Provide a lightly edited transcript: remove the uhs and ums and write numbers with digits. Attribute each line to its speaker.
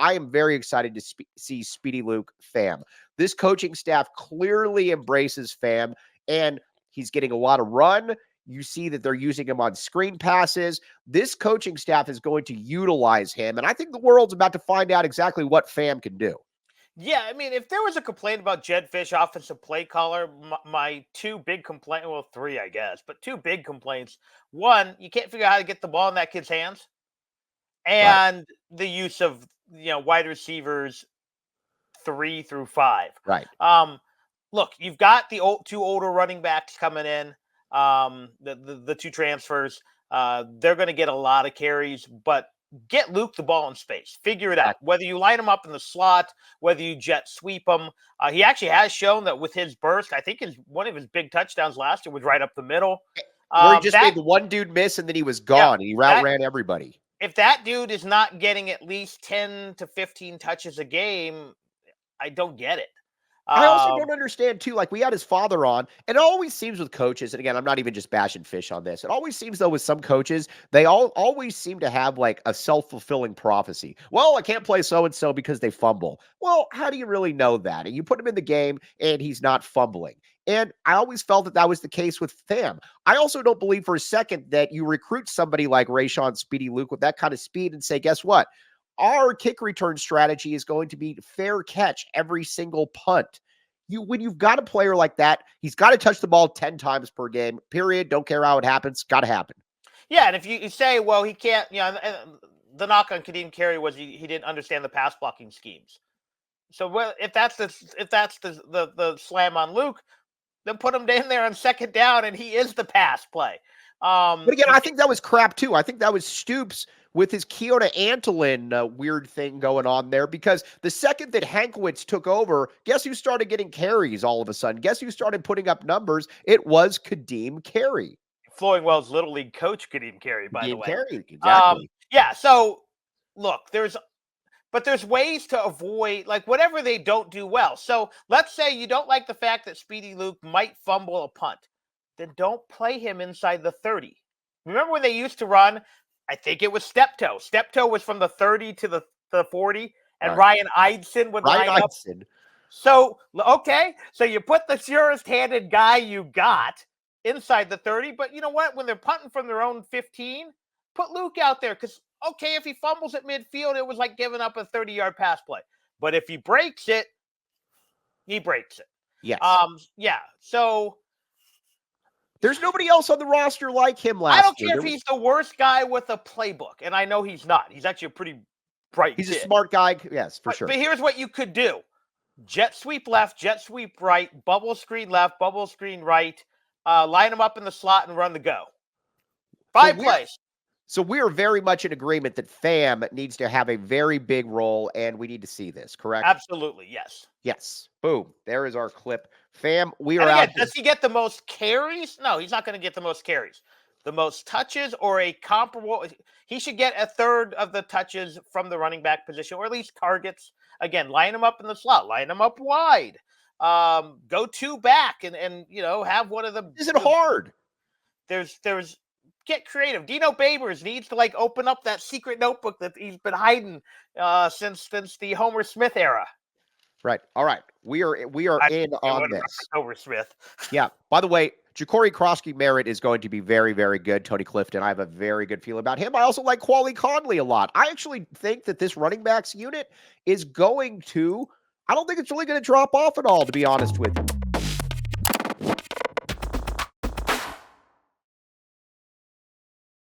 Speaker 1: I am very excited to see Speedy Luke Fam. This coaching staff clearly embraces Fam, and he's getting a lot of run. You see that they're using him on screen passes. This coaching staff is going to utilize him, and I think the world's about to find out exactly what Fam can do.
Speaker 2: Yeah, I mean, if there was a complaint about Jed Fish, offensive play caller, my two big complaints, well, three, I guess, but two big complaints. One, you can't figure out how to get the ball in that kid's hands,
Speaker 1: Right.
Speaker 2: and the use of wide receivers 3 through 5.
Speaker 1: Right.
Speaker 2: Look, you've got the two older running backs coming in, the two transfers. They're going to get a lot of carries, but get Luke the ball in space. Figure it out. Whether you line him up in the slot, whether you jet sweep him. He actually has shown that with his burst, I think one of his big touchdowns last year was right up the middle.
Speaker 1: Where he just made the one dude miss and then he was gone. Yeah, and he ran everybody.
Speaker 2: If that dude is not getting at least 10 to 15 touches a game, I don't get it.
Speaker 1: I also don't understand, too, like, we had his father on, and it always seems with coaches, and again, I'm not even just bashing Fish on this. It always seems, though, with some coaches, they always seem to have, like, a self-fulfilling prophecy. Well, I can't play so-and-so because they fumble. Well, how do you really know that? And you put him in the game, and he's not fumbling. And I always felt that was the case with Fam. I also don't believe for a second that you recruit somebody like Rayshon, Speedy Luke with that kind of speed and say, guess what? Our kick return strategy is going to be fair catch every single punt. When you've got a player like that, he's got to touch the ball 10 times per game, period. Don't care how it happens. Got to happen.
Speaker 2: Yeah, and if you say, well, he can't, the knock on Kadeem Carey was he didn't understand the pass blocking schemes. So if that's the slam on Luke, then put him in there on second down, and he is the pass play.
Speaker 1: But again, I think that was crap, too. I think that was Stoops with his Keota Antolin weird thing going on there, because the second that Hankwitz took over, guess who started getting carries all of a sudden? Guess who started putting up numbers? It was Kadeem Carey.
Speaker 2: Flowing-Well's Little League coach, Kadeem Carey, by the way.
Speaker 1: Carey, exactly.
Speaker 2: Yeah, so, look, there's ways to avoid, like, whatever they don't do well. So let's say you don't like the fact that Speedy Luke might fumble a punt. Then don't play him inside the 30. Remember when they used to run, I think it was step-toe. Step-toe was from the 30 to the 40, and right. Ryan Eidson would line up. So, okay, so you put the surest-handed guy you got inside the 30, but you know what? When they're punting from their own 15, put Luke out there, because, okay, if he fumbles at midfield, it was like giving up a 30-yard pass play. But if he breaks it, he breaks it.
Speaker 1: Yes.
Speaker 2: Yeah, so...
Speaker 1: There's nobody else on the roster like him last year.
Speaker 2: I don't care if he's the worst guy with a playbook, and I know he's not. He's actually a pretty bright
Speaker 1: He's
Speaker 2: kid.
Speaker 1: A smart guy, yes, for sure.
Speaker 2: But here's what you could do. Jet sweep left, jet sweep right, bubble screen left, bubble screen right, line them up in the slot and run the go. 5 plays.
Speaker 1: So we're very much in agreement that Fam needs to have a very big role, and we need to see this, correct?
Speaker 2: Absolutely, yes.
Speaker 1: Yes. Boom. There is our clip. Fam, we are out.
Speaker 2: Does he get the most carries? No, he's not going to get the most carries. The most touches or a comparable. He should get a third of the touches from the running back position, or at least targets. Again, line him up in the slot, line him up wide. Go 2 back and have one of the.
Speaker 1: Is it hard?
Speaker 2: There's get creative. Dino Babers needs to open up that secret notebook that he's been hiding since the Homer Smith era.
Speaker 1: Right. All right. We are in on this.
Speaker 2: Homer Smith.
Speaker 1: Yeah. By the way, Ja'Cory Krosky-Merritt is going to be very, very good. Tony Clifton, I have a very good feeling about him. I also like Quali Conley a lot. I actually think that this running backs unit is going to, I don't think it's really going to drop off at all, to be honest with you.